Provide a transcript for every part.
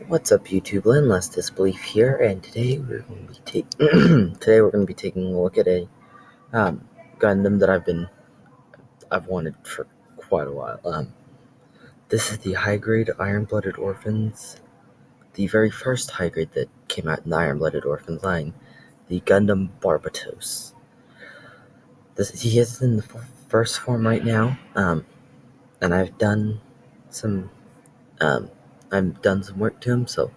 What's up, YouTube? Less Disbelief here, and today we're going to be taking a look at a Gundam that I've wanted for quite a while. This is the high-grade Iron-Blooded Orphans, the very first high-grade that came out in the Iron-Blooded Orphans line, the Gundam Barbatos. He is in the first form right now, and I've done some work to him, so.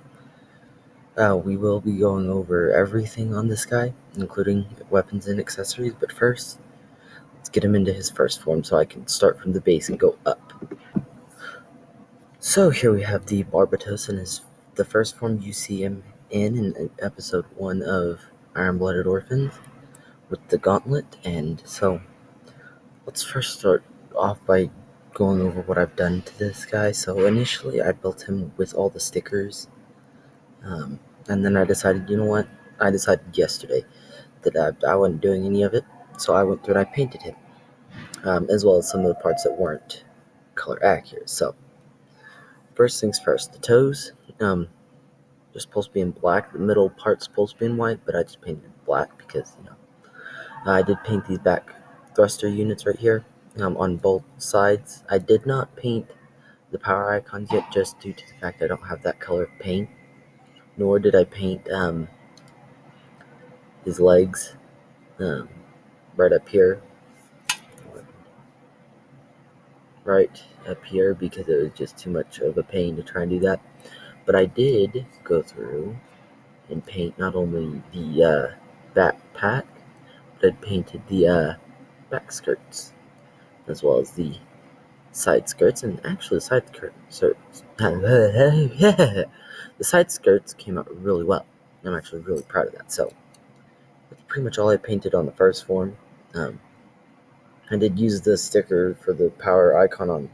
We will be going over everything on this guy, including weapons and accessories, but first, let's get him into his first form so I can start from the base and go up. So here we have the Barbatos in the first form you see him in episode 1 of Iron-Blooded Orphans with the gauntlet, and so let's first start off by going over what I've done to this guy. So initially I built him with all the stickers, and then I decided, I decided yesterday that I wasn't doing any of it, so I went through and I painted him, as well as some of the parts that weren't color accurate. So, first things first, the toes, they're supposed to be in black, the middle part's supposed to be in white, but I just painted black because, I did paint these back thruster units right here, on both sides. I did not paint the power icons yet, just due to the fact I don't have that color of paint. Nor did I paint his legs right up here, because it was just too much of a pain to try and do that. But I did go through and paint not only the backpack, but I painted the back skirts as well as the side skirts, and actually the side skirts came out really well. I'm actually really proud of that. So that's pretty much all I painted on the first form. I did use the sticker for the power icon on the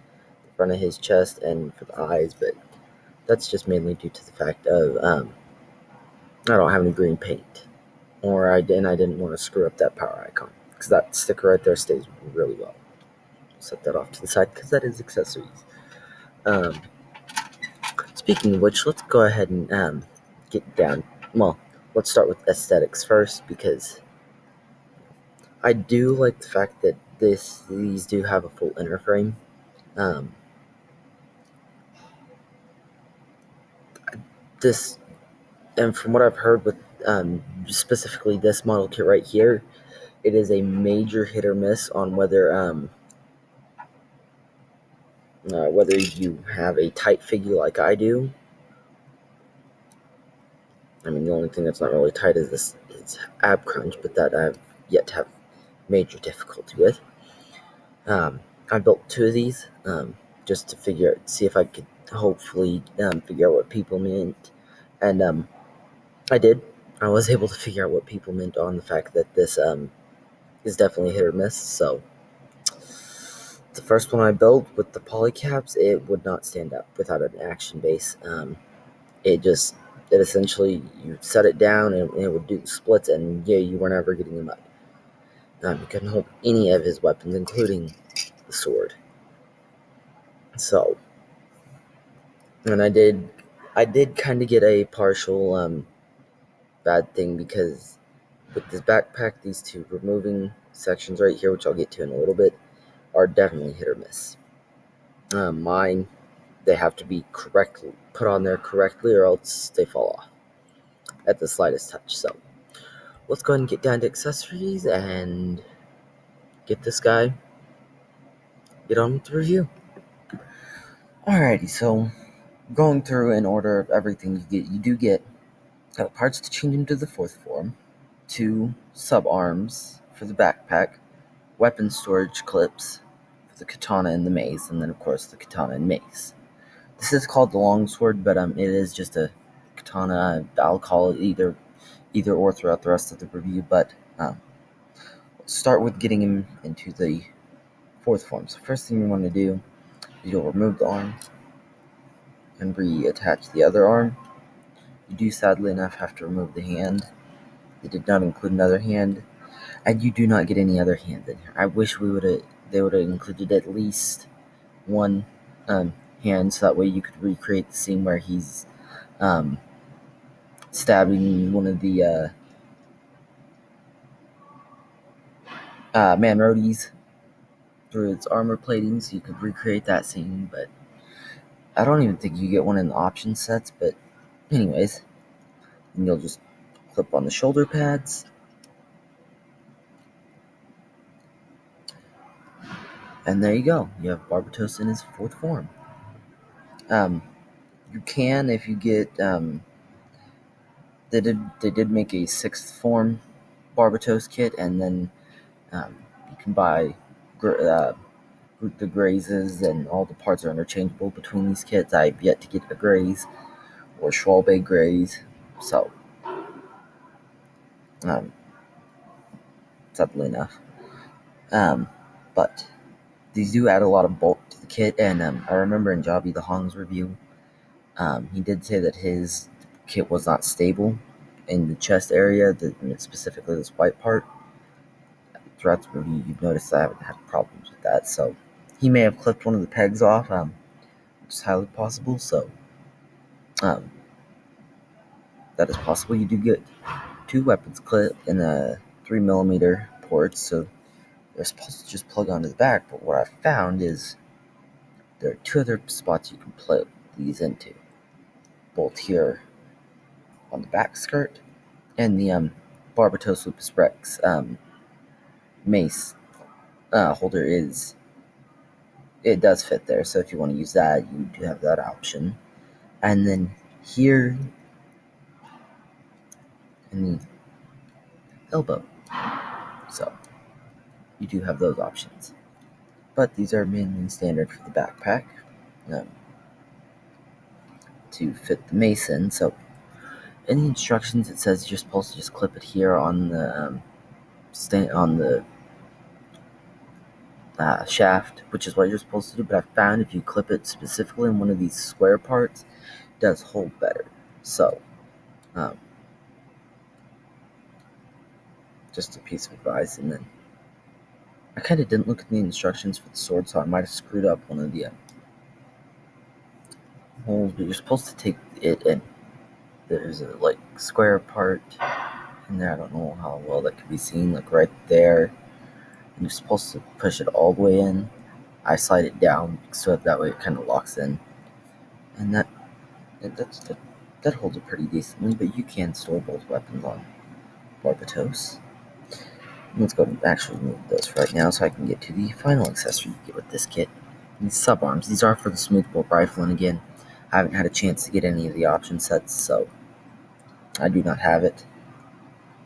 front of his chest and for the eyes, but that's just mainly due to the fact of I don't have any green paint, I didn't want to screw up that power icon, because that sticker right there stays really well. Set that off to the side because that is accessories. Speaking of which, let's go ahead and get down. Well, let's start with aesthetics first, because I do like the fact that these do have a full inner frame. And from what I've heard with specifically this model kit right here, it is a major hit or miss on whether you have a tight figure like I do. I mean, the only thing that's not really tight is ab crunch, but that I've yet to have major difficulty with. I built 2 of these just to see if I could hopefully figure out what people meant, and I did. I was able to figure out what people meant on the fact that this is definitely hit or miss. So the first one I built with the polycaps, it would not stand up without an action base. It essentially, you set it down and it would do splits, and you were never getting him up. You couldn't hold any of his weapons, including the sword. So, and I did kind of get a partial bad thing, because with this backpack, these 2 removing sections right here, which I'll get to in a little bit, are definitely hit or miss. Mine, they have to be put on there correctly, or else they fall off at the slightest touch. So let's go ahead and get down to accessories and get this guy, get on with the review. Alrighty, so going through in order of everything you do get parts to change into the 4th form, 2 sub-arms for the backpack, weapon storage clips for the katana and the mace, and then of course the katana and mace. This is called the longsword, but it is just a katana. I'll call it either or throughout the rest of the review, but let's start with getting him into the 4th form. So first thing you want to do is you'll remove the arm and reattach the other arm. You do, sadly enough, have to remove the hand. It did not include another hand, and you do not get any other hand in here. I wish they would have included at least one hand, so that way you could recreate the scene where he's stabbing one of the Manrotis through its armor plating, so you could recreate that scene, but I don't even think you get one in the option sets. But anyways, and you'll just clip on the shoulder pads, and there you go. You have Barbatos in his 4th form. You can, if you get, they did make a 6th form Barbatos kit, and then you can buy the grazes, and all the parts are interchangeable between these kits. I've yet to get a graze or Schwalbe graze, so sadly enough. But these do add a lot of bulk to the kit, and I remember in Jobby the Hong's review, he did say that his kit was not stable in the chest area, specifically this white part. Throughout the review, you've noticed I haven't had problems with that, so he may have clipped one of the pegs off, which is highly possible, so that is possible. You do get 2 weapons clip in a 3mm ports, so they're supposed to just plug onto the back, but what I found is there are 2 other spots you can plug these into, both here on the back skirt and the Barbatos Lupus Rex mace holder it does fit there, so if you want to use that, you do have that option. And then here in the elbow, so you do have those options. But these are mainly standard for the backpack to fit the mace in. So in the instructions, it says you're supposed to just clip it here on the shaft, which is what you're supposed to do. But I found if you clip it specifically in one of these square parts, it does hold better. So just a piece of advice. And then I kind of didn't look at the instructions for the sword, so I might have screwed up one of the holes. But you're supposed to take it in. There's a square part in there. I don't know how well that can be seen, right there. And you're supposed to push it all the way in. I slide it down so that way it kind of locks in, and that holds it pretty decently. But you can store both weapons on Barbatos. Let's go and actually move those right now so I can get to the final accessory you get with this kit. These sub-arms. These are for the smoothbore rifle, and again, I haven't had a chance to get any of the option sets, so I do not have it.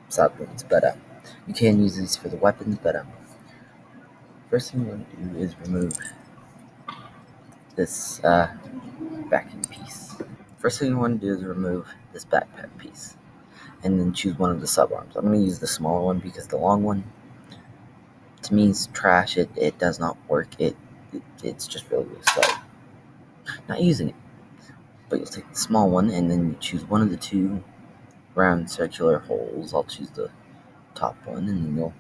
Sadly, but you can use these for the weapons, but first thing you want to do is remove this backing piece. First thing you want to do is remove this backpack piece, and then choose one of the sub-arms. I'm going to use the smaller one because the long one, to me, is trash. It does not work. It's just really slow. Not using it. But you'll take the small one, and then you choose one of the 2 round circular holes. I'll choose the top one, and then you'll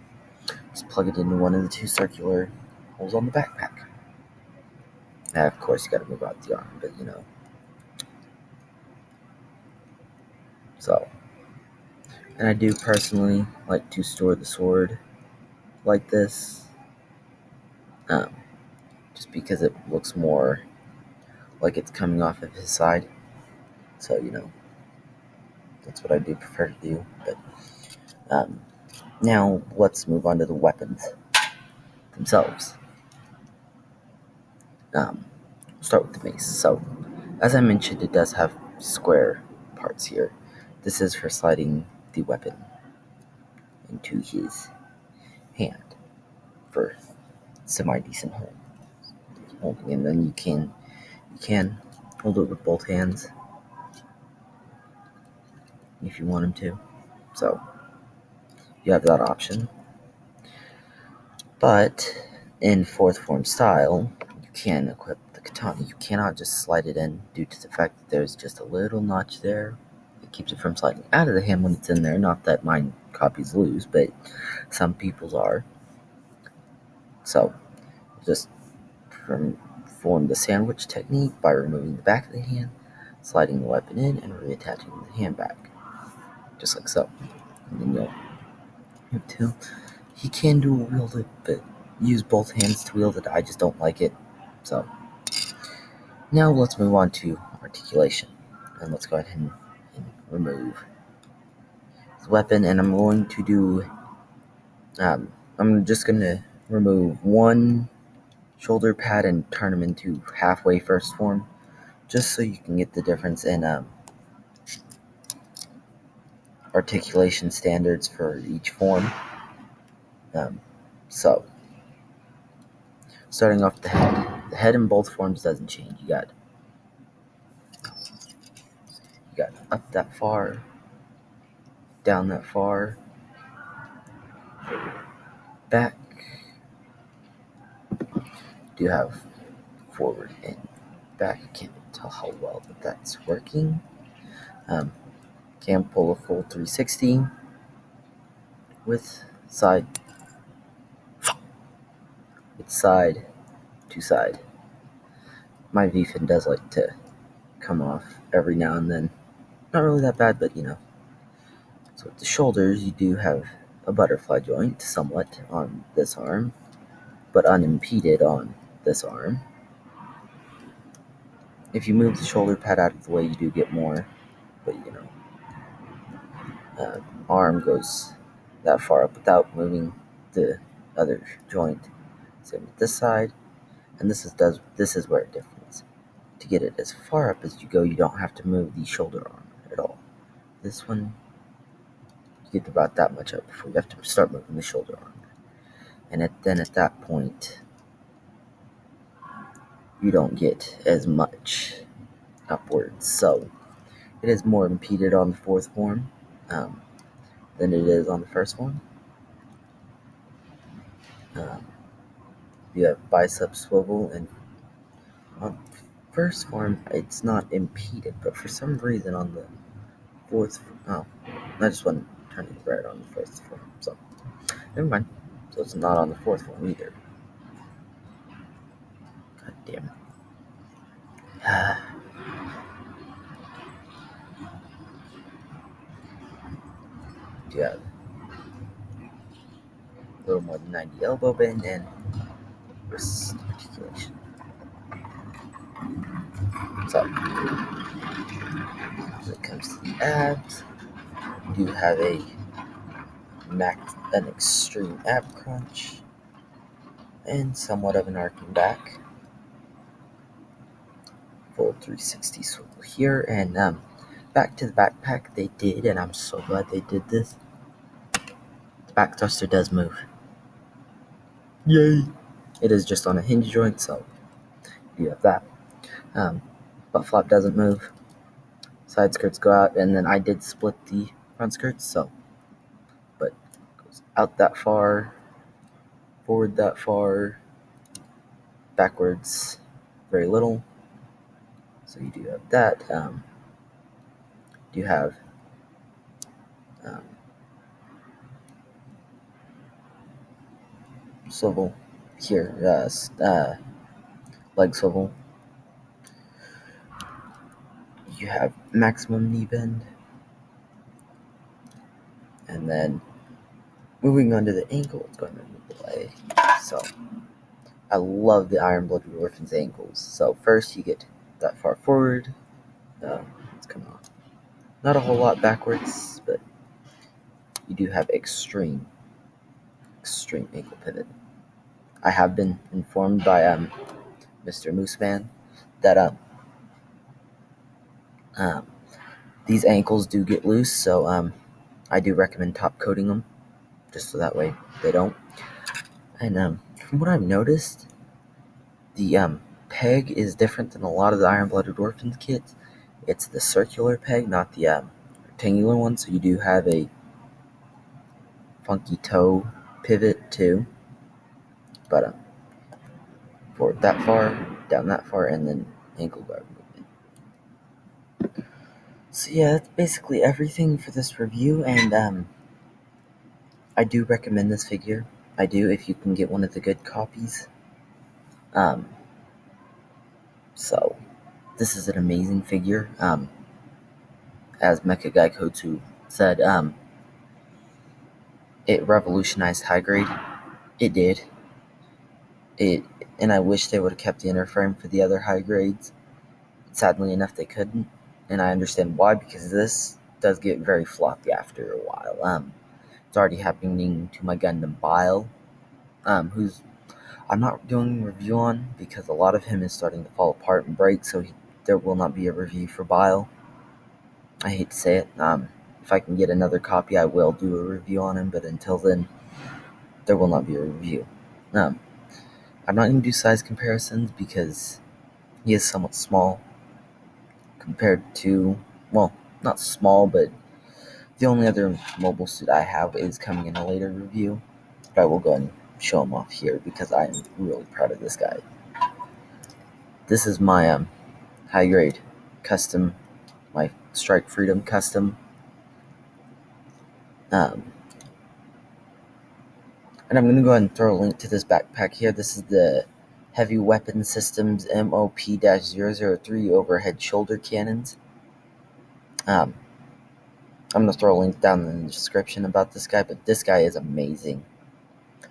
just plug it into one of the 2 circular holes on the backpack. Now, of course, you got to move out the arm, but So, and I do personally like to store the sword like this, just because it looks more like it's coming off of his side. So, that's what I do prefer to do. But now let's move on to the weapons themselves. Start with the mace. So, as I mentioned, it does have square parts here. This is for sliding the weapon into his hand for semi-decent holding, and then you can hold it with both hands if you want him to. So you have that option. But in 4th form style, you can equip the katana. You cannot just slide it in due to the fact that there's just a little notch there. It keeps it from sliding out of the hand when it's in there. Not that mine copies lose, but some people's are. So just perform the sandwich technique by removing the back of the hand, sliding the weapon in and reattaching the hand back, just like so. And then you'll have to. He can dual wield it, but use both hands to wield it. I just don't like it. So now let's move on to articulation, and let's go ahead and remove his weapon. And I'm going to do. I'm just gonna remove one shoulder pad and turn them into halfway first form, just so you can get the difference in articulation standards for each form. So, starting off the head in both forms doesn't change. You got up that far, down that far, back. Do you have forward and back? I can't tell how well that's working. Can pull a full 360 with side to side. My V-fin does like to come off every now and then. Not really that bad, but So with the shoulders, you do have a butterfly joint somewhat on this arm, but unimpeded on this arm. If you move the shoulder pad out of the way, you do get more, but arm goes that far up without moving the other joint. Same with this side, and this is where it differs. To get it as far up as you go, you don't have to move the shoulder arm at all. This one, you get about that much up before you have to start moving the shoulder arm. And then at that point, you don't get as much upwards. So it is more impeded on the fourth form than it is on the first one. You have bicep swivel, and on first form it's not impeded, but for some reason on the fourth, I just wasn't turning red on the first form, so never mind. So it's not on the fourth form either. God damn it. You have a little more than 90 elbow bend and wrist articulation. So when it comes to the abs, you do have an extreme ab crunch and somewhat of an arcing back. Full 360 swivel here, and back to the backpack they did, and I'm so glad they did this. The back thruster does move. Yay! It is just on a hinge joint, so you have that. Butt flap doesn't move. Side skirts go out, and then I did split the front skirts, but it goes out that far, forward that far, backwards very little. So you do have that. You have swivel here, leg swivel. You have maximum knee bend, and then moving on to the ankle, it's going to move the leg. So I love the Iron-Blooded Orphan's ankles. So first you get that far forward. It's come on. Not a whole lot backwards, but you do have extreme ankle pivot. I have been informed by Mr. Mooseman that these ankles do get loose, so I do recommend top coating them, just so that way they don't. And from what I've noticed, the peg is different than a lot of the Iron-Blooded Orphans kits. It's the circular peg, not the rectangular one, so you do have a funky toe pivot too. But forward that far, down that far, and then ankle guard movement. So yeah, that's basically everything for this review, and I do recommend this figure. I do, if you can get one of the good copies. So this is an amazing figure. As Mecha Guy Kotsu said, it revolutionized high grade. It did. And I wish they would have kept the inner frame for the other high grades. Sadly enough, they couldn't, and I understand why, because this does get very floppy after a while. It's already happening to my Gundam Bile, who's I'm not doing a review on because a lot of him is starting to fall apart and break, so there will not be a review for Bile. I hate to say it. If I can get another copy, I will do a review on him, but until then, there will not be a review. I'm not going to do size comparisons because he is somewhat small compared to, well, not small, but the only other mobile suit I have is coming in a later review. But I will go and show him off here because I am really proud of this guy. This is my high grade custom, my Strike Freedom custom. And I'm going to go ahead and throw a link to this backpack here. This is the Heavy Weapon Systems MOP-003 overhead shoulder cannons. I'm going to throw a link down in the description about this guy, but this guy is amazing.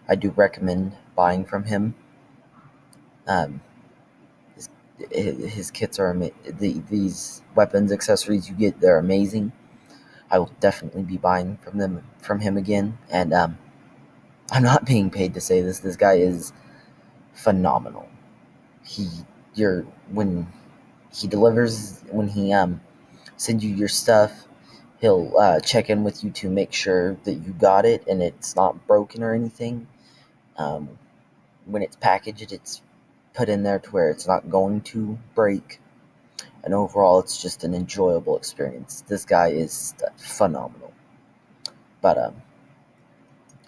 I do recommend buying from him. His kits are these weapons accessories you get, they're amazing. I will definitely be buying from him again, and I'm not being paid to say this. This guy is phenomenal. When he delivers, when he sends you your stuff, he'll check in with you to make sure that you got it and it's not broken or anything. When it's packaged, it's put in there to where it's not going to break. And overall, it's just an enjoyable experience. This guy is phenomenal. But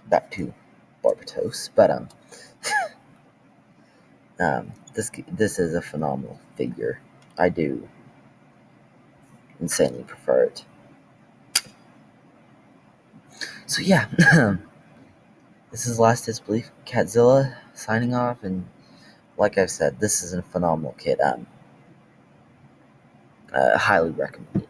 back to Barbatos. But this is a phenomenal figure. I do insanely prefer it. So yeah, this is Last Disbelief Catzilla signing off, and like I've said, this is a phenomenal kit. Highly recommend it.